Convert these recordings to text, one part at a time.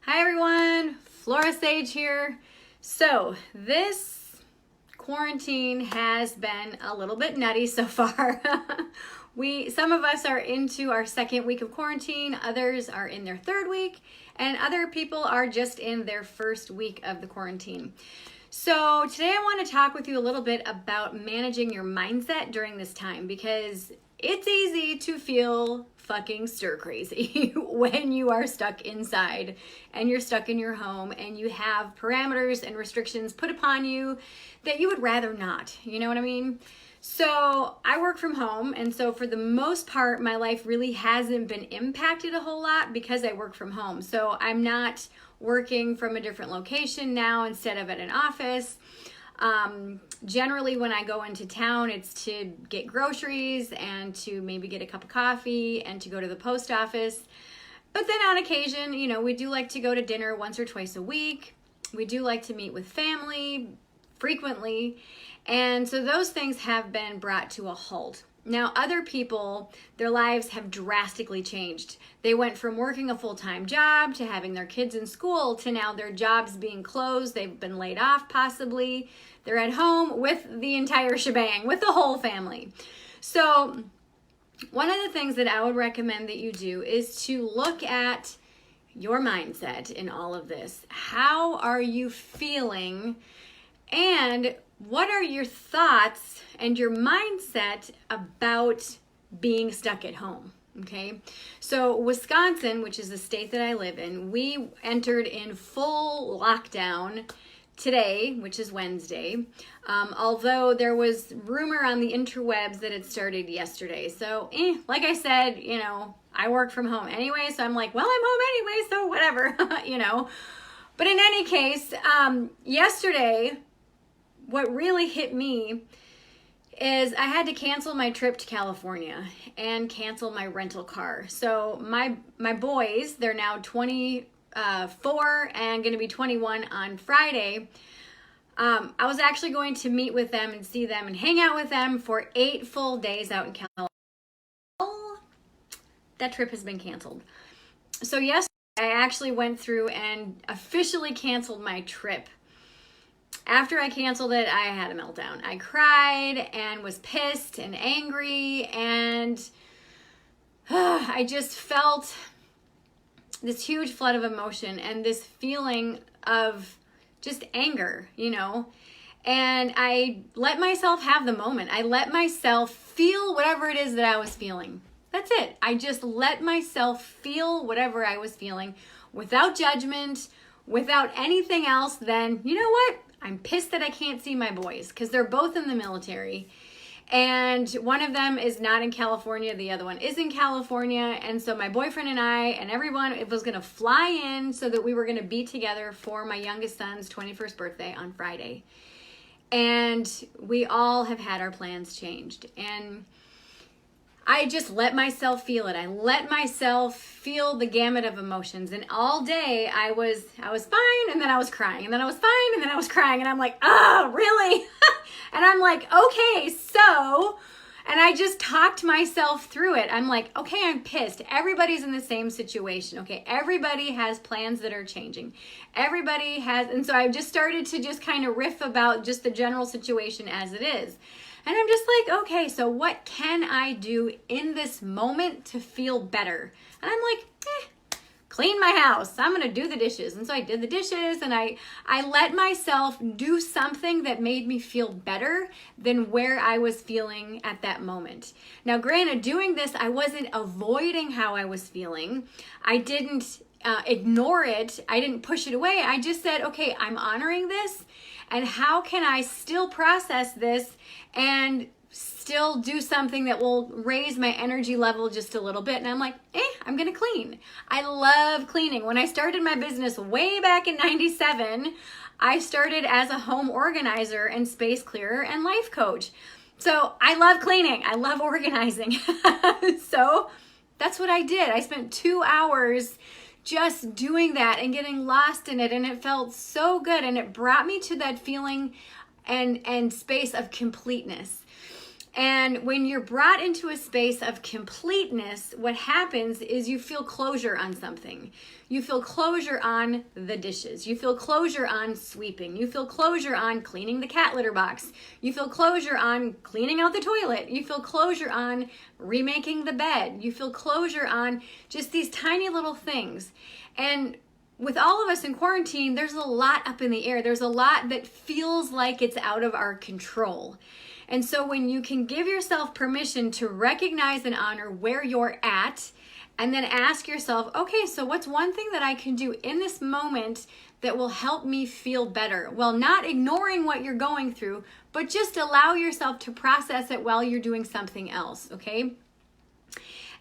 Hi everyone, Flora Sage here. So this quarantine has been a little bit nutty so far. Some of us are into our second week of quarantine, others are in their third week, and other people are just in their first week of the quarantine. So today I want to talk with you a little bit about managing your mindset during this time, because it's easy to feel fucking stir crazy when you are stuck inside and you're stuck in your home and you have parameters and restrictions put upon you that you would rather not. You know what I mean? So I work from home, and so for the most part, my life really hasn't been impacted a whole lot because I work from home. So I'm not working from a different location now instead of at an office. Generally when I go into town, it's to get groceries and to maybe get a cup of coffee and to go to the post office. But then on occasion, we do like to go to dinner once or twice a week. We do like to meet with family frequently. And so those things have been brought to a halt. Now, other people, their lives have drastically changed. They went from working a full-time job to having their kids in school to now their jobs being closed. They've been laid off possibly. They're at home with the entire shebang, with the whole family. So one of the things that I would recommend that you do is to look at your mindset in all of this. How are you feeling? And what are your thoughts and your mindset about being stuck at home? Okay, so Wisconsin, which is the state that I live in, we entered in full lockdown today, which is Wednesday, although there was rumor on the interwebs that it started yesterday. So like I said, I work from home anyway, so I'm like, well, I'm home anyway, so whatever, But in any case, yesterday, what really hit me is I had to cancel my trip to California and cancel my rental car. So my boys, they're now 24 and going to be 21 on Friday. I was actually going to meet with them and see them and hang out with them for 8 full days out in California. That trip has been canceled. So yesterday I actually went through and officially canceled my trip. After I canceled it, I had a meltdown. I cried and was pissed and angry, and I just felt this huge flood of emotion and this feeling of just anger, and I let myself have the moment. I let myself feel whatever it is that I was feeling. That's it. I just let myself feel whatever I was feeling without judgment, without anything else than, you know what? I'm pissed that I can't see my boys because they're both in the military. And one of them is not in California. The other one is in California. And so my boyfriend and I and everyone, it was going to fly in so that we were going to be together for my youngest son's 21st birthday on Friday. And we all have had our plans changed. And I just let myself feel it. I let myself feel the gamut of emotions. And all day I was fine, and then I was crying, and then I was fine, and then I was crying. And I'm like, oh, really? And I'm like, okay, so, and I just talked myself through it. I'm like, okay, I'm pissed. Everybody's in the same situation. Okay, everybody has plans that are changing. Everybody has, and so I just started to just kind of riff about just the general situation as it is. And I'm just like, okay, so what can I do in this moment to feel better? And I'm like, clean my house. I'm going to do the dishes. And so I did the dishes, and I let myself do something that made me feel better than where I was feeling at that moment. Now, granted, doing this, I wasn't avoiding how I was feeling. I didn't ignore it. I didn't push it away. I just said, okay, I'm honoring this. And how can I still process this and still do something that will raise my energy level just a little bit? And I'm like, I'm going to clean. I love cleaning. When I started my business way back in 97, I started as a home organizer and space clearer and life coach. So I love cleaning. I love organizing. So that's what I did. I spent 2 hours just doing that and getting lost in it, and it felt so good, and it brought me to that feeling and space of completeness. And when you're brought into a space of completeness, what happens is you feel closure on something. You feel closure on the dishes. You feel closure on sweeping. You feel closure on cleaning the cat litter box. You feel closure on cleaning out the toilet. You feel closure on remaking the bed. You feel closure on just these tiny little things. And with all of us in quarantine, there's a lot up in the air. There's a lot that feels like it's out of our control. And so when you can give yourself permission to recognize and honor where you're at, and then ask yourself, okay, so what's one thing that I can do in this moment that will help me feel better? Well, not ignoring what you're going through, but just allow yourself to process it while you're doing something else, okay?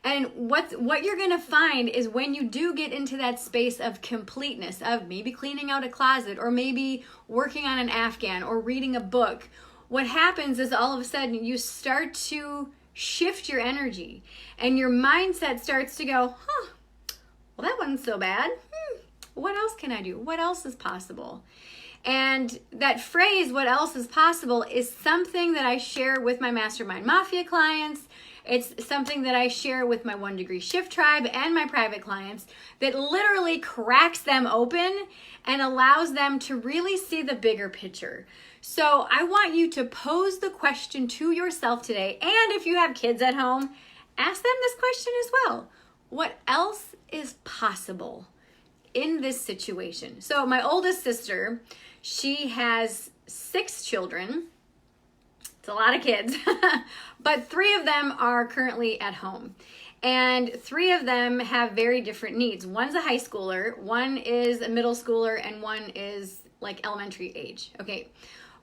And what you're gonna find is when you do get into that space of completeness, of maybe cleaning out a closet, or maybe working on an Afghan, or reading a book, what happens is all of a sudden you start to shift your energy and your mindset starts to go, well, that wasn't so bad. What else can I do? What else is possible? And that phrase, what else is possible, is something that I share with my Mastermind Mafia clients. It's something that I share with my 1 Degree Shift Tribe and my private clients that literally cracks them open and allows them to really see the bigger picture. So I want you to pose the question to yourself today, and if you have kids at home, ask them this question as well. What else is possible in this situation? So my oldest sister, she has 6 children. It's a lot of kids, but 3 of them are currently at home. And 3 of them have very different needs. One's a high schooler, one is a middle schooler, and one is like elementary age. Okay.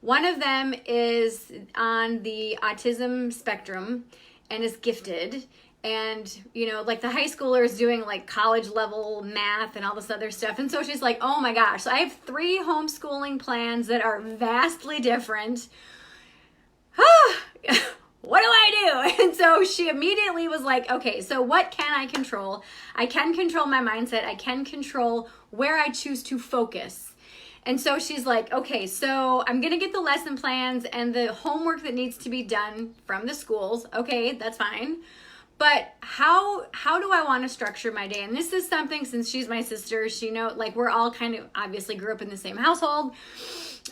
One of them is on the autism spectrum and is gifted. And, you know, like the high schooler is doing like college level math and all this other stuff. And so she's like, oh my gosh. So I have 3 homeschooling plans that are vastly different. What do I do? And so she immediately was like, okay, so what can I control? I can control my mindset. I can control where I choose to focus. And so she's like, okay, so I'm going to get the lesson plans and the homework that needs to be done from the schools. Okay, that's fine. But how do I want to structure my day? And this is something, since she's my sister, she like we're all kind of obviously grew up in the same household.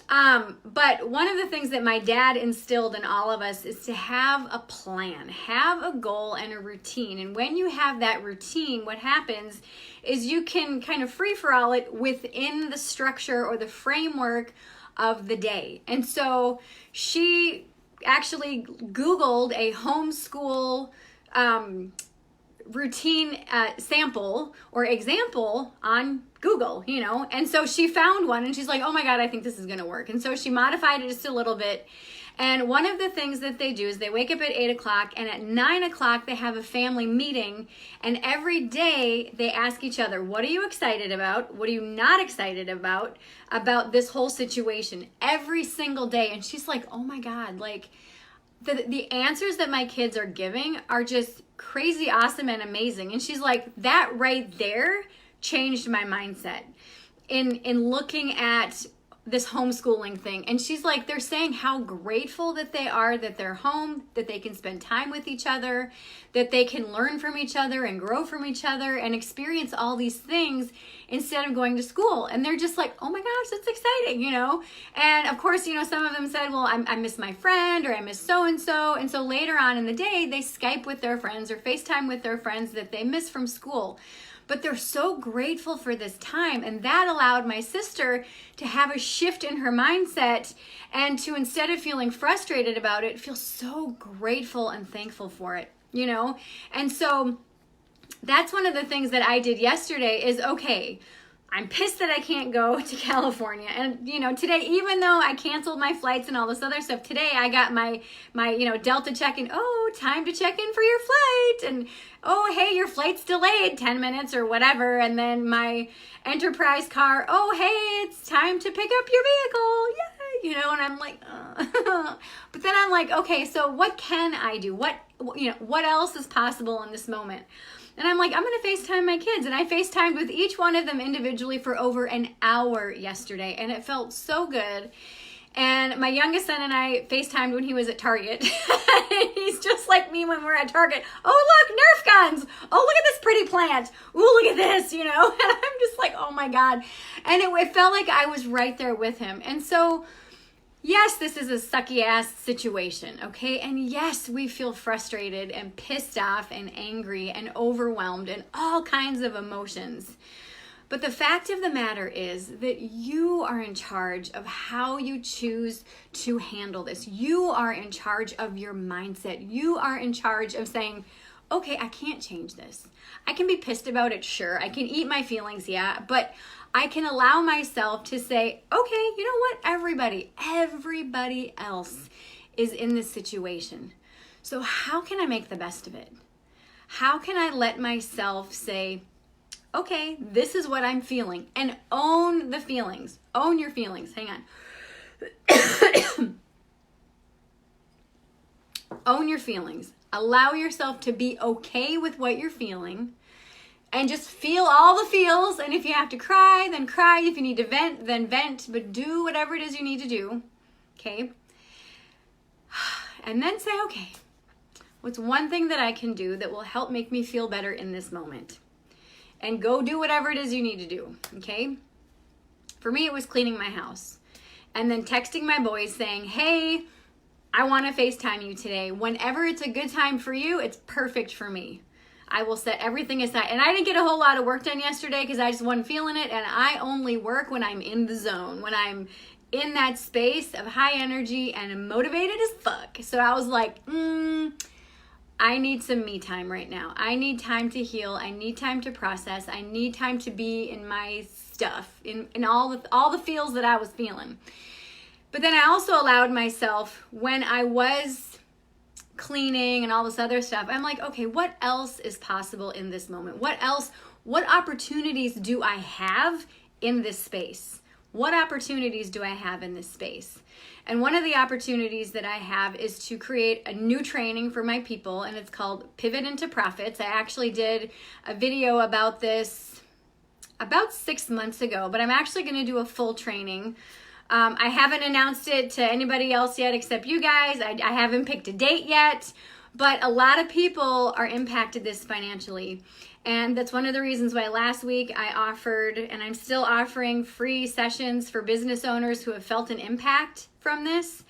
But one of the things that my dad instilled in all of us is to have a plan, have a goal and a routine. And when you have that routine, what happens is you can kind of free for all it within the structure or the framework of the day. And so she actually Googled a homeschool routine sample or example on Google, and so she found one and she's like, oh my God, I think this is going to work. And so she modified it just a little bit. And one of the things that they do is they wake up at 8 o'clock, and at 9 o'clock they have a family meeting, and every day they ask each other, what are you excited about? What are you not excited about this whole situation? Every single day. And she's like, oh my God, like the answers that my kids are giving are just crazy awesome and amazing. And she's like, that right there changed my mindset in looking at this homeschooling thing. And she's like, they're saying how grateful that they are that they're home, that they can spend time with each other, that they can learn from each other and grow from each other and experience all these things instead of going to school. And they're just like, oh my gosh, that's exciting, And of course, some of them said, well, I miss my friend, or I miss so-and-so. And so later on in the day, they Skype with their friends or FaceTime with their friends that they miss from school. But they're so grateful for this time. And that allowed my sister to have a shift in her mindset and to, instead of feeling frustrated about it, feel so grateful and thankful for it, And so that's one of the things that I did yesterday is, okay, I'm pissed that I can't go to California. And, today, even though I canceled my flights and all this other stuff, today I got my Delta check-in. Oh, time to check in for your flight. And, oh, hey, your flight's delayed 10 minutes or whatever. And then my Enterprise car, oh, hey, it's time to pick up your vehicle. Yay, and I'm like, but then I'm like, okay, so what can I do? What else is possible in this moment? And I'm like, I'm going to FaceTime my kids. And I FaceTimed with each one of them individually for over an hour yesterday. And it felt so good. And my youngest son and I FaceTimed when he was at Target. He's just like me when we're at Target. Oh, look, Nerf guns. Oh, look at this pretty plant. Ooh, look at this, you know. And I'm just like, oh my God. And it felt like I was right there with him. And so, yes, this is a sucky ass situation, okay? And yes, we feel frustrated and pissed off and angry and overwhelmed and all kinds of emotions. But the fact of the matter is that you are in charge of how you choose to handle this. You are in charge of your mindset. You are in charge of saying, okay, I can't change this. I can be pissed about it, sure. I can eat my feelings, yeah. But I can allow myself to say, okay, you know what? Everybody else is in this situation. So how can I make the best of it? How can I let myself say, okay, this is what I'm feeling, and own the feelings. Own your feelings. Hang on. Own your feelings. Allow yourself to be okay with what you're feeling, and just feel all the feels. And if you have to cry, then cry. If you need to vent, then vent. But do whatever it is you need to do. Okay? And then say, okay, what's one thing that I can do that will help make me feel better in this moment? And go do whatever it is you need to do, okay? For me, it was cleaning my house. And then texting my boys saying, hey, I want to FaceTime you today. Whenever it's a good time for you, it's perfect for me. I will set everything aside. And I didn't get a whole lot of work done yesterday because I just wasn't feeling it. And I only work when I'm in the zone, when I'm in that space of high energy and I'm motivated as fuck. So I was like, I need some me time right now. I need time to heal. I need time to process. I need time to be in my stuff, in all the feels that I was feeling. But then I also allowed myself, when I was cleaning and all this other stuff, I'm like, okay, what else is possible in this moment? What opportunities do I have in this space? What opportunities do I have in this space? And one of the opportunities that I have is to create a new training for my people, and it's called Pivot into Profits. I actually did a video about this about 6 months ago, but I'm actually going to do a full training. I haven't announced it to anybody else yet except you guys. I haven't picked a date yet, but a lot of people are impacted this financially. And that's one of the reasons why last week I offered, and I'm still offering, free sessions for business owners who have felt an impact from this.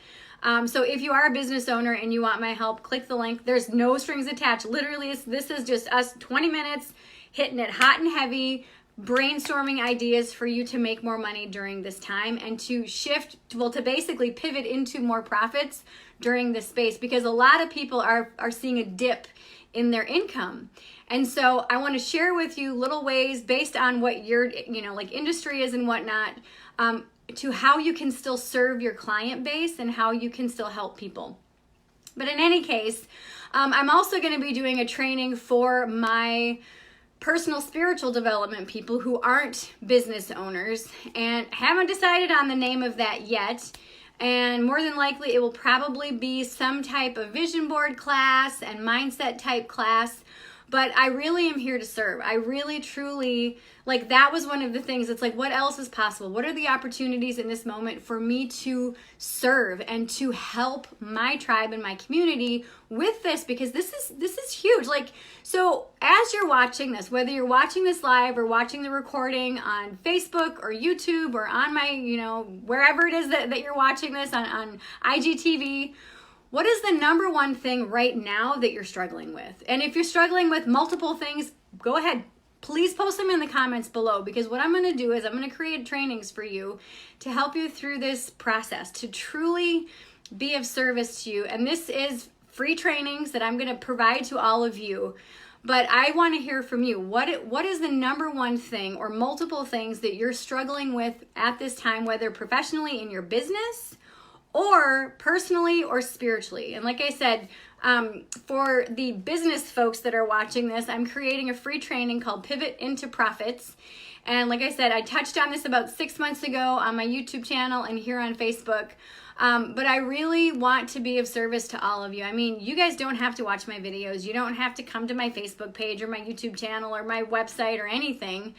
So if you are a business owner and you want my help, click the link. There's no strings attached. Literally, this is just us 20 minutes hitting it hot and heavy, brainstorming ideas for you to make more money during this time and to shift, well, to basically pivot into more profits during this space, because a lot of people are seeing a dip in their income. And so I want to share with you little ways based on what your, like industry is and whatnot, to how you can still serve your client base and how you can still help people. But in any case, I'm also going to be doing a training for my personal spiritual development people who aren't business owners and haven't decided on the name of that yet. And more than likely, it will probably be some type of vision board class and mindset type class. But I really am here to serve. I really, truly, like, that was one of the things. It's like, what else is possible? What are the opportunities in this moment for me to serve and to help my tribe and my community with this? Because this is huge. Like, so as you're watching this, whether you're watching this live or watching the recording on Facebook or YouTube or on my, wherever it is that you're watching this on IGTV, what is the number one thing right now that you're struggling with? And if you're struggling with multiple things, go ahead. Please post them in the comments below, because what I'm going to do is I'm going to create trainings for you to help you through this process, to truly be of service to you. And this is free trainings that I'm going to provide to all of you. But I want to hear from you. What is the number one thing or multiple things that you're struggling with at this time, whether professionally in your business or personally or spiritually? And like I said, for the business folks that are watching this, I'm creating a free training called Pivot into Profits. And like I said, I touched on this about 6 months ago on my YouTube channel and here on Facebook. But I really want to be of service to all of you. I mean, you guys don't have to watch my videos. You don't have to come to my Facebook page or my YouTube channel or my website or anything.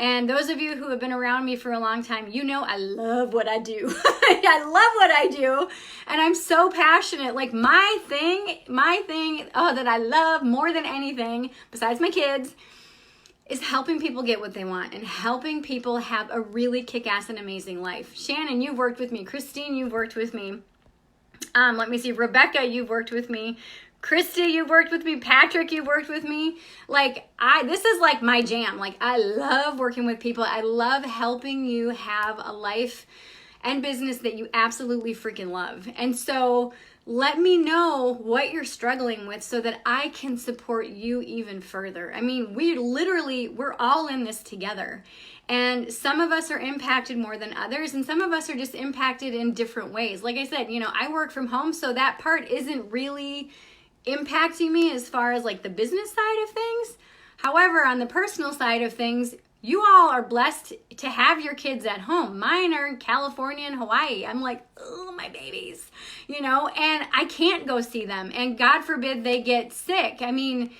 And those of you who have been around me for a long time, you know I love what I do. I love what I do. And I'm so passionate. Like my thing, that I love more than anything, besides my kids, is helping people get what they want and helping people have a really kick-ass and amazing life. Shannon, you've worked with me. Christine, you've worked with me. Let me see. Rebecca, you've worked with me. Christy, you've worked with me. Patrick, you've worked with me. This is like my jam. Like, I love working with people. I love helping you have a life and business that you absolutely freaking love. And so let me know what you're struggling with so that I can support you even further. I mean, we're all in this together. And some of us are impacted more than others, and some of us are just impacted in different ways. Like I said, I work from home, so that part isn't really impacting me as far as like the business side of things. However, on the personal side of things, you all are blessed to have your kids at home. Mine are in California and Hawaii. I'm like, oh, my babies, and I can't go see them. And God forbid they get sick. I mean,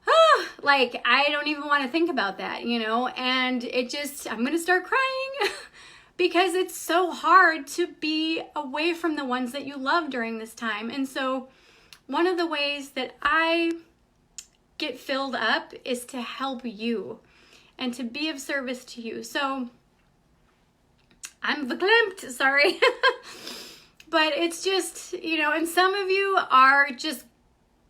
I don't even want to think about that, and I'm going to start crying because it's so hard to be away from the ones that you love during this time. And so one of the ways that I get filled up is to help you and to be of service to you. So I'm verklempt, sorry. But it's just, and some of you are just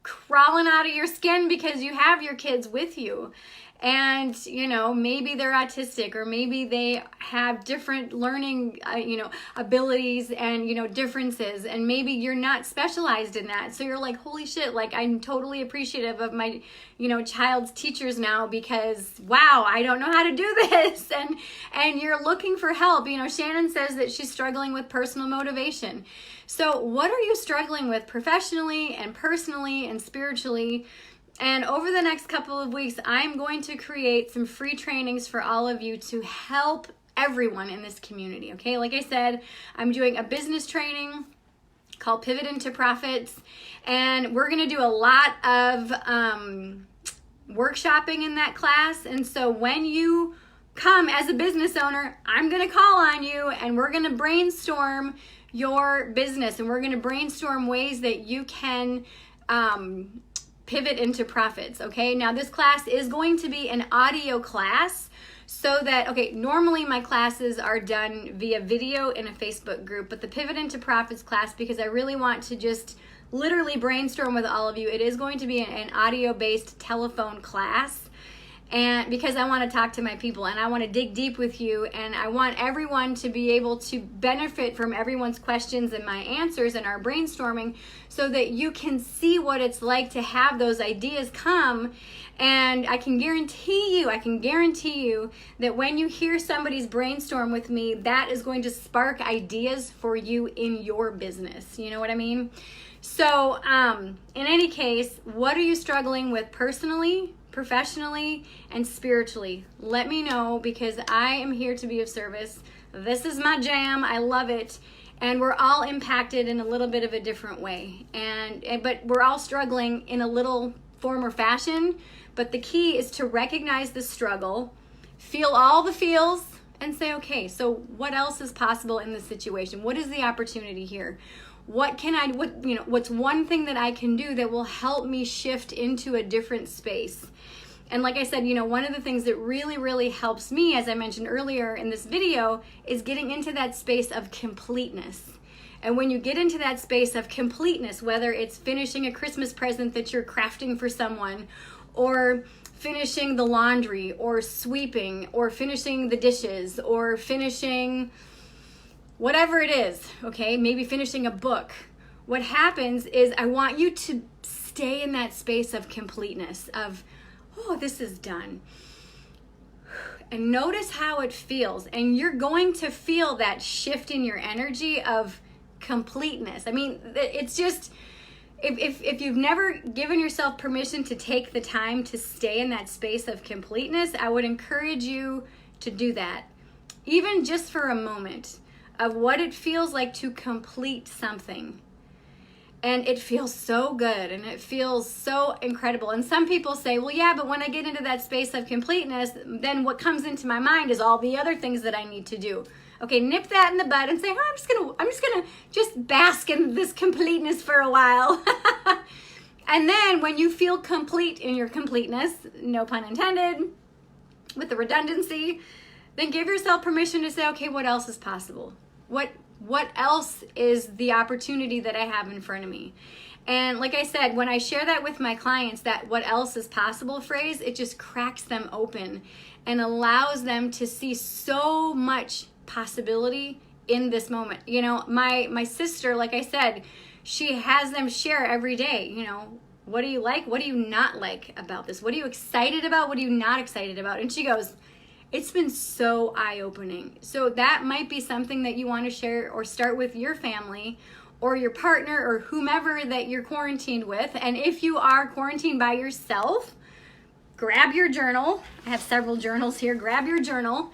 crawling out of your skin because you have your kids with you. And, maybe they're autistic, or maybe they have different learning, abilities and, differences. And maybe you're not specialized in that. So you're like, holy shit, like I'm totally appreciative of my, child's teachers now because, wow, I don't know how to do this. And you're looking for help. Shannon says that she's struggling with personal motivation. So what are you struggling with professionally and personally and spiritually? And over the next couple of weeks, I'm going to create some free trainings for all of you to help everyone in this community, okay? Like I said, I'm doing a business training called Pivot into Profits, and we're going to do a lot of workshopping in that class. And so when you come as a business owner, I'm going to call on you, and we're going to brainstorm your business, and we're going to brainstorm ways that you can pivot into profits, okay? Now this class is going to be an audio class so that, normally my classes are done via video in a Facebook group, but the Pivot into Profits class, because I really want to just literally brainstorm with all of you, it is going to be an audio-based telephone class. And because I want to talk to my people and I want to dig deep with you, and I want everyone to be able to benefit from everyone's questions and my answers and our brainstorming so that you can see what it's like to have those ideas come. And I can guarantee you that when you hear somebody's brainstorm with me, that is going to spark ideas for you in your business. You know what I mean? So in any case, what are you struggling with personally, professionally, and spiritually? Let me know, because I am here to be of service. This is my jam. I love it. And we're all impacted in a little bit of a different way. But we're all struggling in a little form or fashion. But the key is to recognize the struggle, feel all the feels, and say, okay, so what else is possible in this situation? What is the opportunity here? What's one thing that I can do that will help me shift into a different space? And like I said, one of the things that really, really helps me, as I mentioned earlier in this video, is getting into that space of completeness. And when you get into that space of completeness, whether it's finishing a Christmas present that you're crafting for someone, or finishing the laundry, or sweeping, or finishing the dishes, or finishing whatever it is, okay? Maybe finishing a book. What happens is I want you to stay in that space of completeness, of, oh, this is done. And notice how it feels. And you're going to feel that shift in your energy of completeness. I mean, it's just, if you've never given yourself permission to take the time to stay in that space of completeness, I would encourage you to do that, even just for a moment, of what it feels like to complete something. And it feels so good and it feels so incredible. And some people say, well, yeah, but when I get into that space of completeness, then what comes into my mind is all the other things that I need to do. Okay, nip that in the bud and say, oh, I'm just gonna bask in this completeness for a while. And then when you feel complete in your completeness, no pun intended, with the redundancy, then give yourself permission to say, okay, what else is possible? What else is the opportunity that I have in front of me? And like I said, when I share that with my clients, that what else is possible phrase, it just cracks them open and allows them to see so much possibility in this moment. You know, my sister, like I said, she has them share every day, you know, what do you like? What do you not like about this? What are you excited about? What are you not excited about? And she goes, it's been so eye-opening. So that might be something that you want to share or start with your family or your partner or whomever that you're quarantined with. And if you are quarantined by yourself, grab your journal. I have several journals here. Grab your journal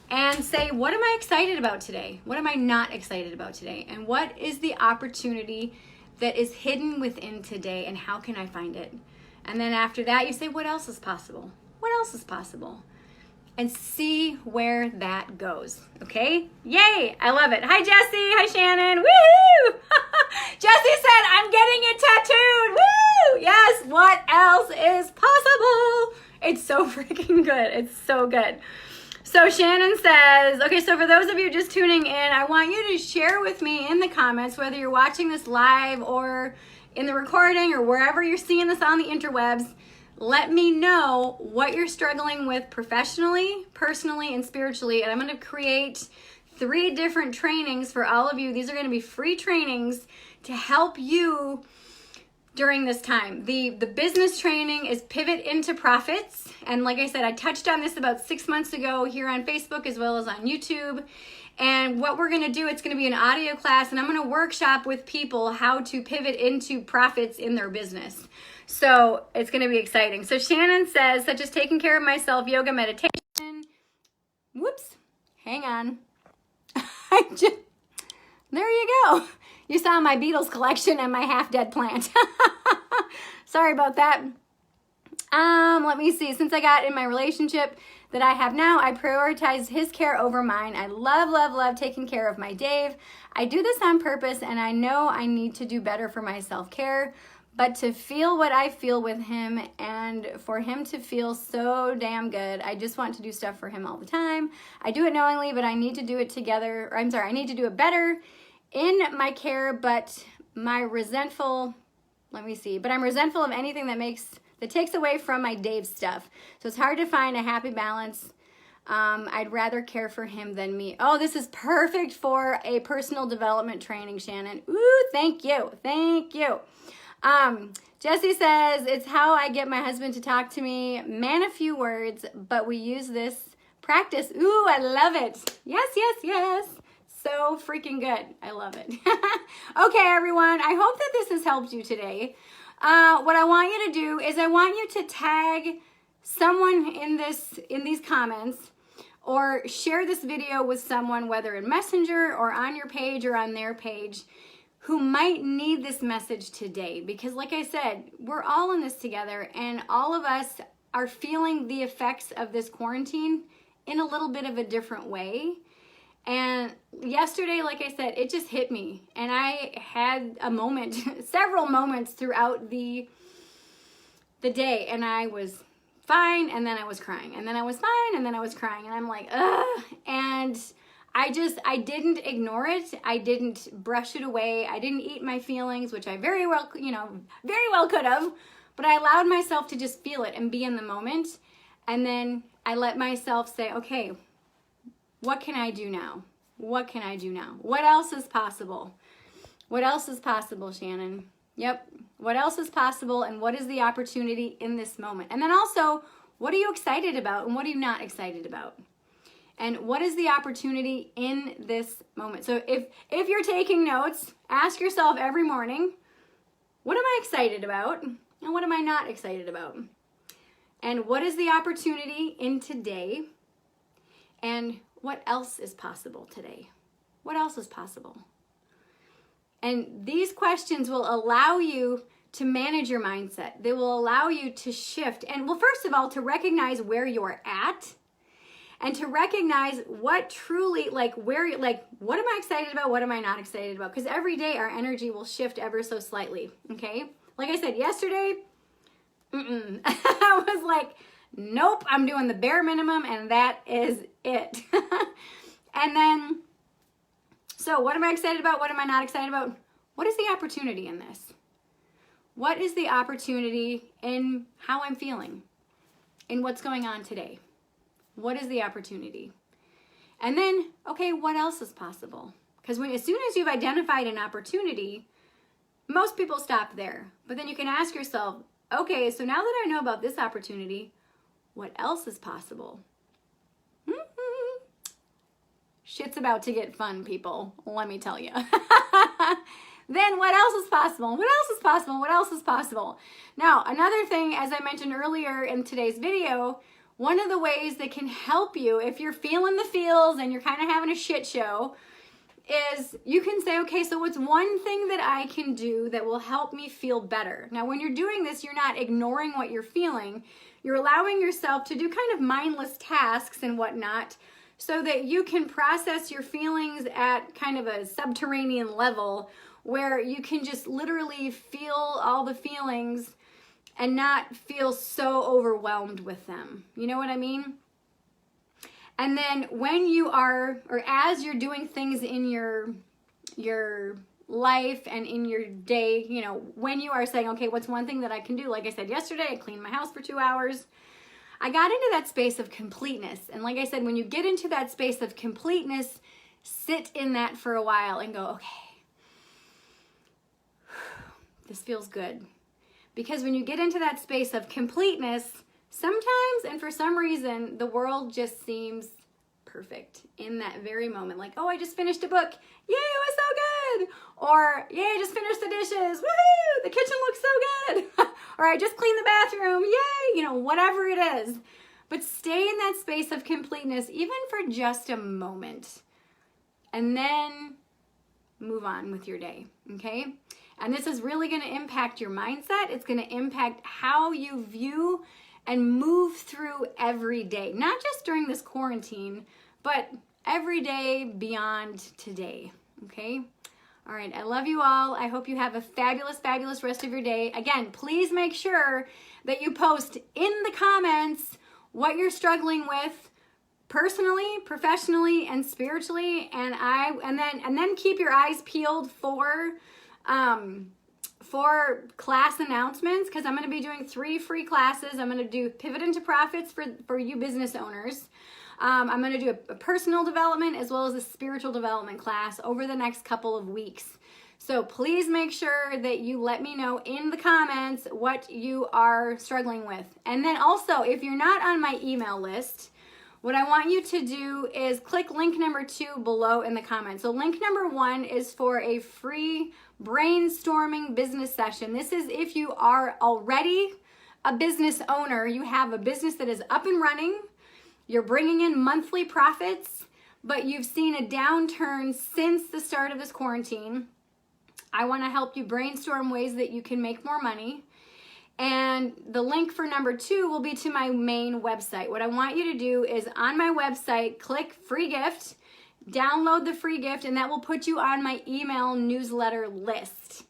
and say, what am I excited about today? What am I not excited about today? And what is the opportunity that is hidden within today, and how can I find it? And then after that, you say, what else is possible? What else is possible? And see where that goes, okay? Yay, I love it. Hi, Jessie. Hi, Shannon. Woo! Jessie said, I'm getting it tattooed. Woo! Yes, what else is possible? It's so freaking good. It's so good. So Shannon says, okay, so for those of you just tuning in, I want you to share with me in the comments, whether you're watching this live or in the recording or wherever you're seeing this on the interwebs, let me know what you're struggling with professionally, personally, and spiritually. And I'm going to create 3 different trainings for all of you. These are going to be free trainings to help you during this time. The business training is Pivot into Profits. And like I said, I touched on this about 6 months ago here on Facebook as well as on YouTube. And what we're going to do, it's going to be an audio class, and I'm going to workshop with people how to pivot into profits in their business. So it's going to be exciting. So Shannon says, such as taking care of myself, yoga, meditation. Whoops. Hang on. There you go. You saw my Beatles collection and my half-dead plant. Sorry about that. Let me see. Since I got in my relationship that I have now, I prioritize his care over mine. I love, love, love taking care of my Dave. I do this on purpose, and I know I need to do better for my self-care. But to feel what I feel with him and for him to feel so damn good, I just want to do stuff for him all the time. I do it knowingly, but I need to do it together. Or I need to do it better in my care, but I'm resentful of anything that takes away from my Dave stuff. So it's hard to find a happy balance. I'd rather care for him than me. Oh, this is perfect for a personal development training, Shannon. Ooh, thank you. Thank you. Jessie says, it's how I get my husband to talk to me. Man, a few words, but we use this practice. Ooh, I love it. Yes, yes, yes. So freaking good. I love it. Okay, everyone. I hope that this has helped you today. What I want you to do is I want you to tag someone in these comments or share this video with someone, whether in Messenger or on your page or on their page, who might need this message today. Because like I said, we're all in this together, and all of us are feeling the effects of this quarantine in a little bit of a different way. And yesterday, like I said, it just hit me. And I had a moment, several moments throughout the day, and I was fine, and then I was crying, and then I was fine, and then I was crying, and I'm like, ugh. And I didn't ignore it. I didn't brush it away. I didn't eat my feelings, which I very well could have, but I allowed myself to just feel it and be in the moment. And then I let myself say, okay, what can I do now? What can I do now? What else is possible? What else is possible, Shannon? Yep. What else is possible, and what is the opportunity in this moment? And then also, what are you excited about and what are you not excited about? And what is the opportunity in this moment? So if you're taking notes, ask yourself every morning, what am I excited about and what am I not excited about? And what is the opportunity in today? And what else is possible today? What else is possible? And these questions will allow you to manage your mindset. They will allow you to shift. And well, first of all, to recognize where you're at and to recognize what truly, like where, like, what am I excited about? What am I not excited about? Because every day our energy will shift ever so slightly. Okay. Like I said, yesterday, I was like, nope, I'm doing the bare minimum and that is it. And then, so what am I excited about? What am I not excited about? What is the opportunity in this? What is the opportunity in how I'm feeling? In what's going on today? What is the opportunity? And then, okay, what else is possible? Because as soon as you've identified an opportunity, most people stop there. But then you can ask yourself, okay, so now that I know about this opportunity, what else is possible? Shit's about to get fun, people. Let me tell you. Then what else is possible? What else is possible? What else is possible? Now, another thing, as I mentioned earlier in today's video, one of the ways that can help you if you're feeling the feels and you're kind of having a shit show is you can say, okay, so what's one thing that I can do that will help me feel better? Now, when you're doing this, you're not ignoring what you're feeling. You're allowing yourself to do kind of mindless tasks and whatnot so that you can process your feelings at kind of a subterranean level where you can just literally feel all the feelings and not feel so overwhelmed with them. You know what I mean? And then when you are, or as you're doing things in your life and in your day, you know, when you are saying, okay, what's one thing that I can do? Like I said yesterday, I cleaned my house for 2 hours. I got into that space of completeness. And like I said, when you get into that space of completeness, sit in that for a while and go, okay, this feels good. Because when you get into that space of completeness, sometimes and for some reason, the world just seems perfect in that very moment. Like, oh, I just finished a book. Yay, it was so good. Or, yay, I just finished the dishes. Woohoo, the kitchen looks so good. Or I just cleaned the bathroom. Yay, you know, whatever it is. But stay in that space of completeness, even for just a moment. And then move on with your day, okay? And this is really going to impact your mindset. It's going to impact how you view and move through every day. Not just during this quarantine, but every day beyond today, okay? All right, I love you all. I hope you have a fabulous, fabulous rest of your day. Again, please make sure that you post in the comments what you're struggling with personally, professionally, and spiritually, and then keep your eyes peeled for class announcements, because I'm going to be doing 3 free classes. I'm going to do Pivot into Profits for you business owners. I'm going to do a personal development as well as a spiritual development class over the next couple of weeks. So please make sure that you let me know in the comments what you are struggling with. And then also, if you're not on my email list, what I want you to do is click link number 2 below in the comments. So link number 1 is for a free brainstorming business session. This is if you are already a business owner, you have a business that is up and running, you're bringing in monthly profits, but you've seen a downturn since the start of this quarantine. I want to help you brainstorm ways that you can make more money. And the link for number 2 will be to my main website. What I want you to do is on my website, click free gift, download the free gift, and that will put you on my email newsletter list.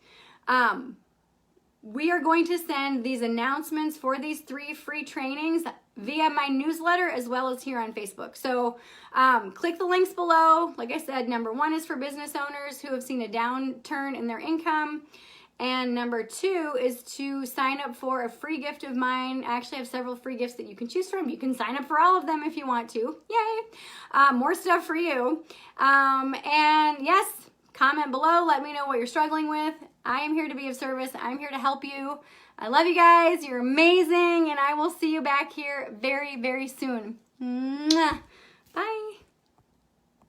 We are going to send these announcements for these 3 free trainings via my newsletter as well as here on Facebook. So click the links below. Like I said, number 1 is for business owners who have seen a downturn in their income. And number 2 is to sign up for a free gift of mine. I actually have several free gifts that you can choose from. You can sign up for all of them if you want to. Yay! More stuff for you. And yes, comment below. Let me know what you're struggling with. I am here to be of service. I'm here to help you. I love you guys. You're amazing. And I will see you back here very, very soon. Mwah. Bye.